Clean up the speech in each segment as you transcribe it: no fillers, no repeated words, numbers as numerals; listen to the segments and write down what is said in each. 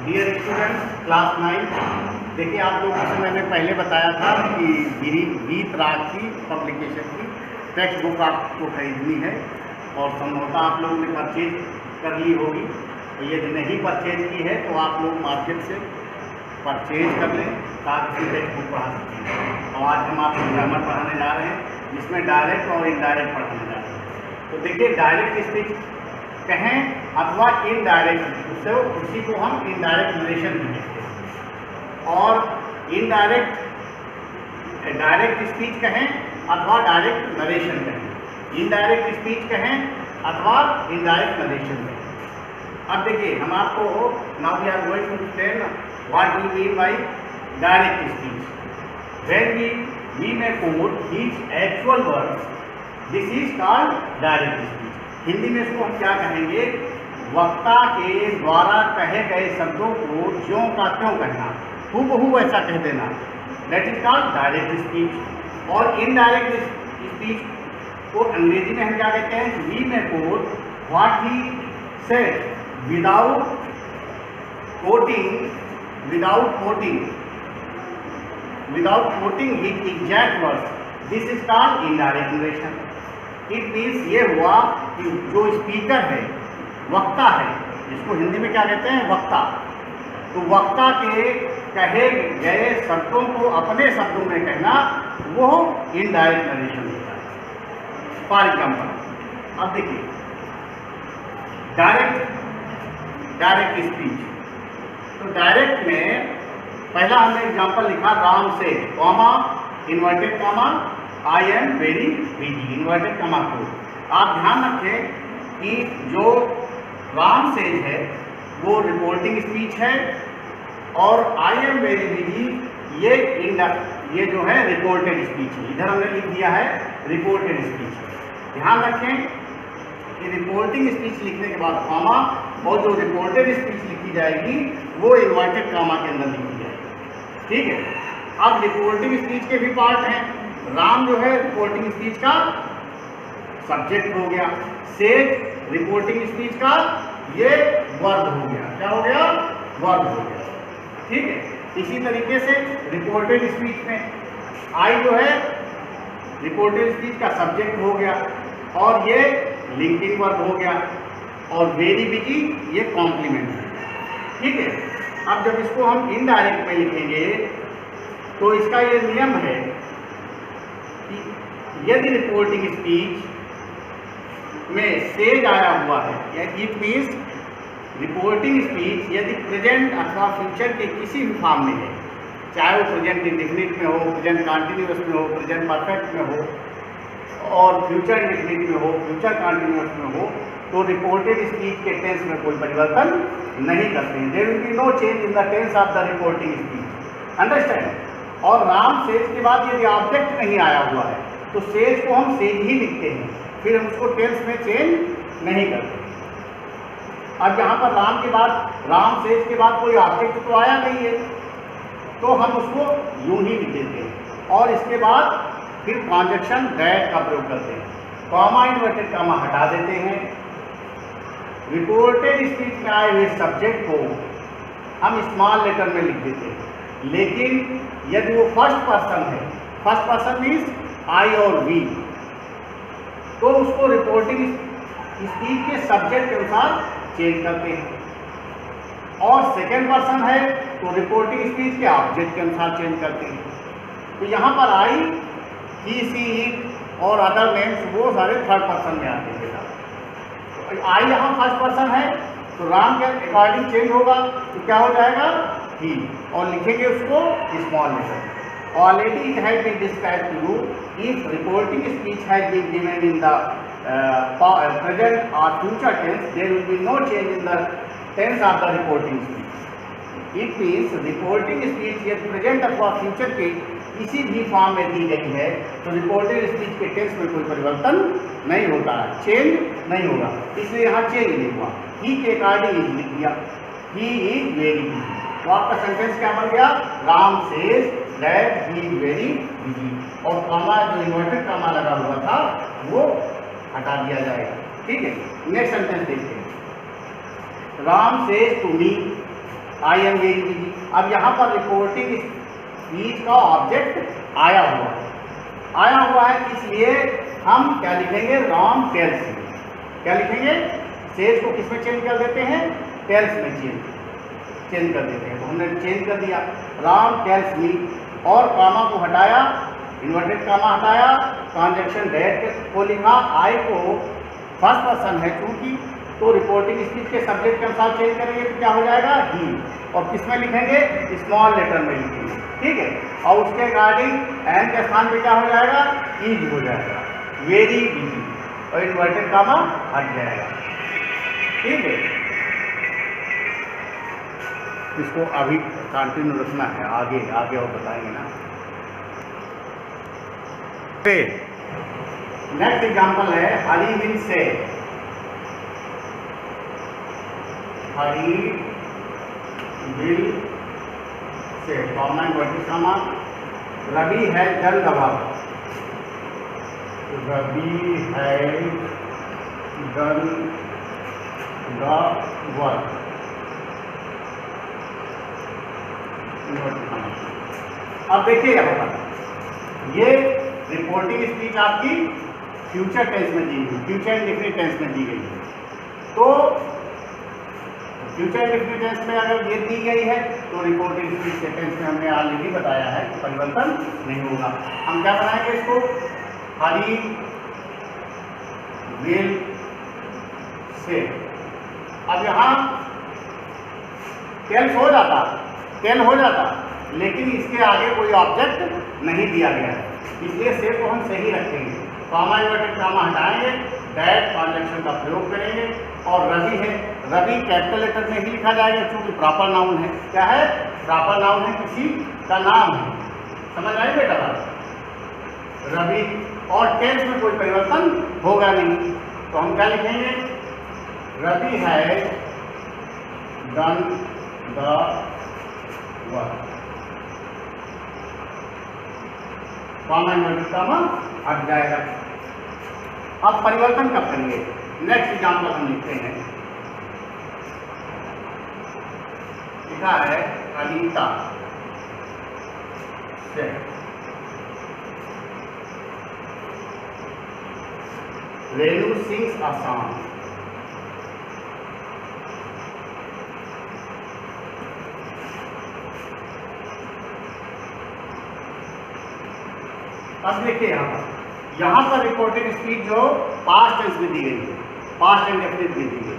Dear students class 9, देखिए आप लोगों से मैंने पहले बताया था कि गीत राग की पब्लिकेशन की टेक्स्ट बुक आपको खरीदनी है और संभवतः आप लोगों ने परचेज कर ली होगी। तो यदि नहीं परचेज की है तो आप लोग मार्केट से परचेज कर लें ताकि टेक्स्ट बुक पढ़ा सकें। और आज हम आपको ग्रामर पढ़ाने जा रहे हैं जिसमें डायरेक्ट और इनडायरेक्ट पढ़ाने जा रहे हैं। तो देखिए डायरेक्ट स्पीच कहें अथवा इनडायरेक्ट, उससे उसी को हम इनडायरेक्ट नरेशन भी कहते हैं। और इनडायरेक्ट डायरेक्ट स्पीच कहें अथवा डायरेक्ट नरेशन कहें, इनडायरेक्ट स्पीच कहें अथवा इनडायरेक्ट नरेशन कहें। अब देखिए हम आपको now we are going to explain what do mean by direct speech. When we may quote his actual words, this is called direct speech. Hindi में इसको हम क्या कहेंगे? वक्ता के द्वारा कहे गए शब्दों को ज्यों का त्यों कहना, हूबहू वैसा कह देना, that is called direct speech. और इनडायरेक्ट स्पीच को अंग्रेजी में हम क्या कहते हैं? We may quote what he said without quoting his exact words, this is called indirect narration. It means ये हुआ कि जो स्पीकर है, वक्ता है, जिसको हिंदी में क्या कहते हैं? वक्ता। तो वक्ता के कहे गए शब्दों को अपने शब्दों में कहना, वो इनडायरेक्ट नरेशन होता है। फॉर एग्जाम्पल अब देखिए डायरेक्ट स्पीच। तो डायरेक्ट में पहला हमने एग्जाम्पल लिखा राम से, comma inverted comma I am very busy, inverted comma को। आप ध्यान रखें कि जो राम सेज है वो रिपोर्टिंग स्पीच है और आई एम वेरी बिजी ये जो है रिपोर्टेड स्पीच है। इधर हमने लिख दिया है रिपोर्टेड स्पीच। ध्यान रखें कि रिपोर्टिंग स्पीच लिखने के बाद कॉमा, और जो रिपोर्टेड स्पीच लिखी जाएगी वो इन्वर्टेड कॉमा के अंदर लिखी जाएगी। ठीक है। अब रिपोर्टिंग स्पीच के भी पार्ट हैं। राम जो है रिपोर्टिंग स्पीच का सब्जेक्ट हो गया, सेज रिपोर्टिंग स्पीच का ये वर्ब हो गया। क्या हो गया? वर्ब हो गया। ठीक है। इसी तरीके से रिपोर्टेड स्पीच में आई जो है रिपोर्टेड स्पीच का सब्जेक्ट हो गया और ये लिंकिंग वर्ब हो गया, और वेरी बिजी ये कॉम्प्लीमेंट है। ठीक है। अब जब इसको हम इनडायरेक्ट में लिखेंगे तो इसका ये नियम है कि यदि रिपोर्टिंग स्पीच में सेज आया हुआ है, या इट मीन्स रिपोर्टिंग स्पीच यदि प्रेजेंट अथवा फ्यूचर के किसी भी फॉर्म में है, चाहे वो प्रेजेंट इंडेफिनिट में हो, प्रेजेंट कंटिन्यूअस में हो, प्रेजेंट परफेक्ट में हो और फ्यूचर इंडेफिनिट में हो, फ्यूचर कंटिन्यूअस में हो, तो रिपोर्टेड स्पीच के टेंस में कोई परिवर्तन नहीं करते हैं। There will be no change in the tense of the reporting speech. Understand? और राम सेज के बाद यदि ऑब्जेक्ट नहीं आया हुआ है तो सेज को हम सेज ही लिखते हैं, फिर हम उसको टेंस में चेंज नहीं करते। अब यहाँ पर राम के बाद, राम सेज के बाद कोई ऑब्जेक्ट तो आया नहीं है, तो हम उसको यूं ही लिख देते हैं और इसके बाद फिर कॉन्जक्शन दैट का प्रयोग करते हैं। कॉमा इन्वर्टेड कॉमा हटा देते हैं। रिपोर्टेड स्पीच में आए हुए सब्जेक्ट को हम स्मॉल लेटर में लिख देते हैं। लेकिन यदि वो फर्स्ट पर्सन है, फर्स्ट पर्सन मीन्स आई और वी, तो उसको रिपोर्टिंग स्पीच के सब्जेक्ट के अनुसार चेंज करते हैं। और सेकेंड पर्सन है तो रिपोर्टिंग स्पीच के ऑब्जेक्ट के अनुसार चेंज करते हैं। तो यहाँ पर आई, ही, सी, इट और अदर नेम्स वो सारे थर्ड पर्सन में आते हैं। बेटा आई यहाँ फर्स्ट पर्सन है तो राम के अकॉर्डिंग चेंज होगा, तो क्या हो जाएगा? ही, और लिखेंगे उसको small letter. Already it has been described to you, if reporting speech has been given in the present or future tense, there will be no change in the tense of the reporting speech. It means reporting speech यदि present अथवा future के किसी भी form में दी गई है तो रिपोर्टेड स्पीच के टेंस में कोई परिवर्तन नहीं होता है, चेंज नहीं होगा। इसलिए यहाँ चेंज नहीं हुआ। ही के अकॉर्डिंग इज लिख दिया, ही इज वेरी बिजी। तो आपका सेंटेंस क्या बन गया? Ram says that he is very busy. और कॉमा जो इन्वर्टेड कॉमा लगा हुआ था वो हटा दिया जाएगा। ठीक है। नेक्स्ट सेंटेंस देखते हैं। Ram says to me I am very busy. अब यहाँ पर रिपोर्टिंग स्पीच का ऑब्जेक्ट आया हुआ है, इसलिए हम क्या लिखेंगे, राम टेल्स मी। क्या लिखेंगे, सेज को किस में चेंज कर देते हैं, टेल्स में चेंज कर देते हैं। तो हमने चेंज कर दिया, राम टेल्स मी, और कामा को हटाया, इन्वर्टेड कामा हटाया, ट्रांजैक्शन डेट को लिखा, आई को फर्स्ट पर्सन है चूंकि, तो रिपोर्टिंग स्पीच के सब्जेक्ट के अनुसार चेंज करेंगे तो क्या हो जाएगा, ही। और किस में लिखेंगे, स्मॉल लेटर में लिखेंगे, ठीक है। और उसके रिगार्डिंग एम के स्थान पे क्या हो जाएगा, इज हो जाएगा, वेरी बिजी, और इन्वर्टेड कामा हट जाएगा, ठीक है। इसको अभी कंटिन्यू रखना है, आगे और बताएंगे ना। नेक्स्ट एग्जाम्पल है, Hari will say, Hari will say, comma inverted comma, Ravi has done the work, Ravi has done the work, अब देखिए यहाँ पर ये रिपोर्टिंग स्पीच आपकी फ्यूचर टेंस में दी गई, फ्यूचर इंडेफिनिट टेंस में दी गई है। तो फ्यूचर इंडेफिनिट टेंस में अगर ये दी गई है तो रिपोर्टिंग स्पीच के टेंस में हमने ऑलरेडी बताया है कि परिवर्तन नहीं होगा। हम क्या बनाएंगे इसको, हरी विल से। अब यहाँ टेल्स हो जाता, टेल हो जाता, लेकिन इसके आगे कोई ऑब्जेक्ट नहीं दिया गया है, इसलिए से को हम सही रखेंगे, कामा इन्वर्टेड कामा हटाएंगे, दैट ट्रांजैक्शन का प्रयोग करेंगे। और रवि है, रवि कैपिटल लेटर में ही लिखा जाएगा क्योंकि प्रॉपर नाउन है। क्या है, प्रॉपर नाउन है, किसी का नाम है। समझ आए बेटा बात, रवि, और टेंस में कोई परिवर्तन होगा नहीं, तो हम क्या लिखेंगे, Ravi has done the work, comma inverted comma हट जाएगा। अब परिवर्तन कब करेंगे, नेक्स्ट एग्जाम्पल हम लिखते हैं, लिखा है अनीता से, रेणु सिंग्स अ सॉन्ग, अब देखिए यहाँ पर रिपोर्टेड स्पीच जो पास्ट टेंस में दी गई है, पास्ट इंडेफिनिट में दी गई है।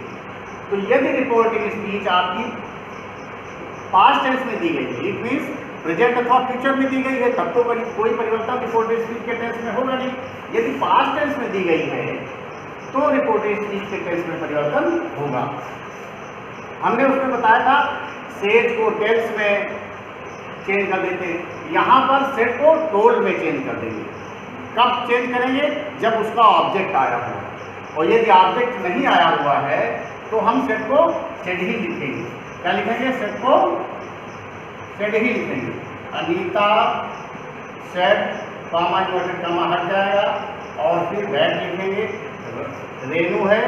तो यदि रिपोर्टिंग स्पीच आपकी पास्ट टेंस में दी गई है, इट मीन्स प्रेजेंट अथवा फ्यूचर में दी गई है, तब तो कोई परिवर्तन रिपोर्टेड स्पीच के टेंस में होगा नहीं। यदि पास्ट टेंस में दी गई है तो रिपोर्टेड स्पीच के टेंस में परिवर्तन होगा। हमने उसमें बताया था सेज को टेल्स में चेंज कर देते, यहाँ पर सेट को टोल्ड में चेंज कर देंगे। कब चेंज करेंगे, जब उसका ऑब्जेक्ट आया हो, और यदि ऑब्जेक्ट नहीं आया हुआ है तो हम सेट को सेड ही लिखेंगे। क्या लिखेंगे, सेट को सेड ही लिखेंगे। अनीता सेड, कामा इन्वर्टेड कामा हट जाएगा, और फिर दैट लिखेंगे। रेणु है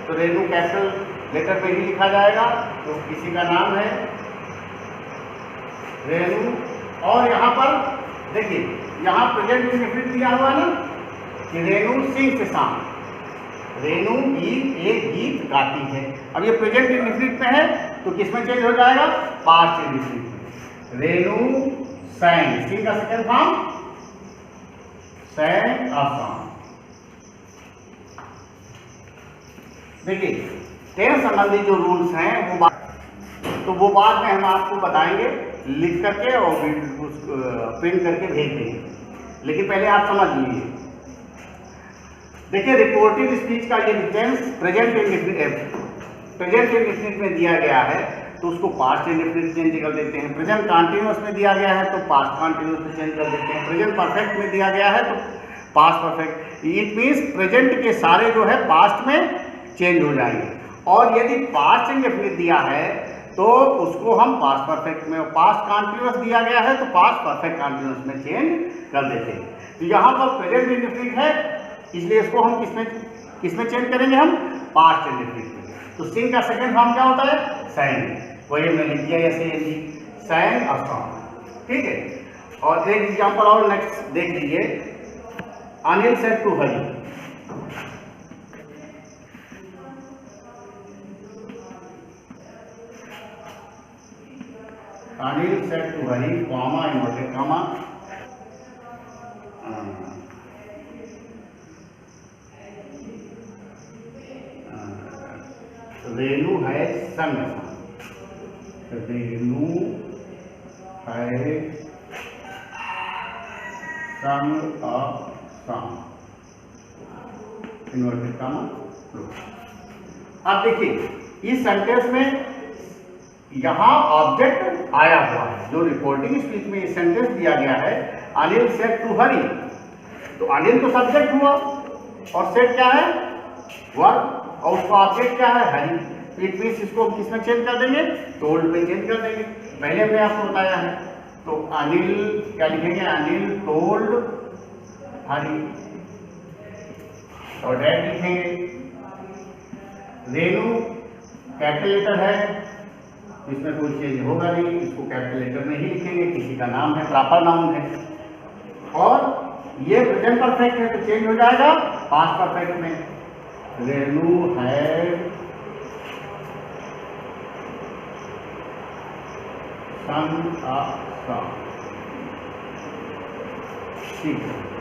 तो रेणु कैपिटल लेटर पे ही लिखा जाएगा, तो किसी का नाम है रेणु। और यहाँ पर देखिए, यहाँ प्रेजेंट इंडेफिनिट दिया हुआ है ना कि Renu sings a song, Renu एक गीत गाती है। अब ये प्रेजेंट इंडेफिनिट में है तो किसमें चेंज हो जाएगा, पास्ट इंडेफिनिट में। रेणु सैंग, सिंग का सेकंड फॉर्म सैंग अ सॉन्ग। देखिए टेंस संबंधी जो रूल्स हैं वो बाद में हम आपको बताएंगे लिख करके, और प्रिंट करके भेज देंगे। लेकिन पहले आप समझ लीजिए। देखिए रिपोर्टेड स्पीच का ये टेंस प्रेजेंट इंडेफिनिट में दिया गया है तो उसको पास्ट इंडेफिनिट चेंज कर देते हैं। प्रेजेंट कॉन्टिन्यूअस में दिया गया है तो पास्ट कॉन्टिन्यूअस में चेंज कर देते हैं। प्रेजेंट परफेक्ट में दिया गया है तो past perfect. It means present के सारे जो है पास्ट में चेंज हो जाएंगे। और यदि पास्ट इंडेफिनिट दिया है तो उसको हम पास्ट परफेक्ट में, पास्ट कॉन्टिन्यूअस दिया गया है तो पास्ट परफेक्ट कॉन्टिन्यूअस में चेंज कर देते हैं। तो यहाँ पर प्रेजेंट इंडेफिनिट है इसलिए इसको हम किसमें चेंज करेंगे, हम पास्ट इंडेफिनिट में। तो सिंग का सेकंड फॉर्म क्या होता है, सैंग। वही हमने लिख दिया ऐसे ही, sang a song, ठीक है। और एक एग्जांपल और नेक्स्ट देख लीजिए, Anil said to Hari, Anil said to Hari, comma inverted comma, Renu has sung, Renu has संग अ सॉन्ग, इन्वर्टेड कॉमा। अब देखिए इस सेंटेंस में यहां ऑब्जेक्ट आया हुआ है, जो रिपोर्टिंग स्पीच में इस सेंटेंस दिया गया है, अनिल सेड टू हरी, तो अनिल तो सब्जेक्ट हुआ और सेड क्या है, वर्ब, और उसका ऑब्जेक्ट क्या है, हरी। इट मींस इसको किसमें चेंज कर देंगे, टोल्ड में चेंज कर देंगे, पहले हमने आपको बताया है। तो अनिल क्या लिखेंगे, अनिल टोल्ड हरी, और डैट लिखेंगे। रेणु कैपिटल लेटर है, इसमें कोई चेंज होगा नहीं, इसको कैपिटल लेटर में ही लिखेंगे, किसी का नाम है, प्रॉपर नाउन है। और ये प्रेजेंट परफेक्ट है तो चेंज हो जाएगा पास्ट परफेक्ट में, Renu had sung a song, ठीक है।